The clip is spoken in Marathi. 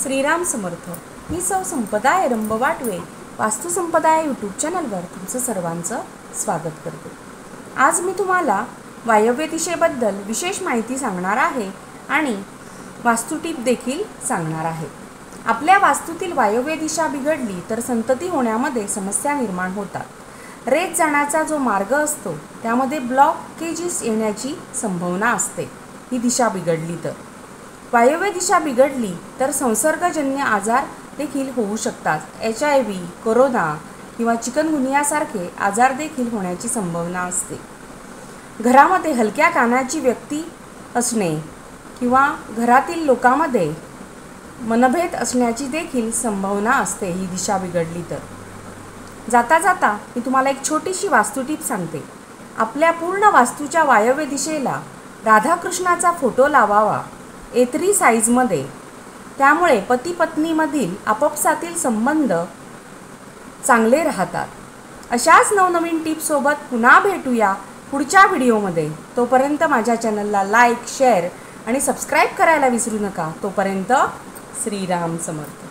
श्रीराम समर्थ। मी सौ संपदा रंब वाटवे वास्तु संपदा यूट्यूब चॅनलवर तुमचं सर्वांचं स्वागत करते। आज मी तुम्हाला वायव्य दिशेबद्दल विशेष माहिती सांगणार आहे आणि वास्तु टिप देखील सांगणार आहे। आपल्या वास्तुतील वायव्य दिशा बिघडली तर संतती होण्यामध्ये समस्या निर्माण होतात। रेत जाण्याचा जो मार्ग असतो त्यामध्ये ब्लॉकेजेस येण्याची संभावना असते ही दिशा बिघडली तर। वायव्य दिशा बिघडली तर संसर्गजन्य आजार देखील होऊ शकतात। HIV, कोरोना किंवा चिकनगुनियासारखे आजार देखील होण्याची संभावना असते। घरामध्ये हलक्या कानाची व्यक्ती असणे किंवा घरातील लोकांमध्ये मनभेद असण्याची देखील संभावना असते ही दिशा बिघडली तर। जाता जाता मी तुम्हाला एक छोटीशी वास्तु टिप सांगते। आपल्या पूर्ण वास्तूच्या वायव्य दिशेला राधाकृष्णाचा फोटो लावावा A3 साईजमध्ये। त्यामुळे पती पत्नीमधील आपापसातील संबंध चांगले राहतात। अशाच नवनवीन टिप्ससोबत पुन्हा भेटूया पुढच्या व्हिडिओमध्ये। तोपर्यंत माझ्या चॅनलला लाईक, शेअर आणि सबस्क्राईब करायला विसरू नका। तोपर्यंत श्रीराम समर्थ।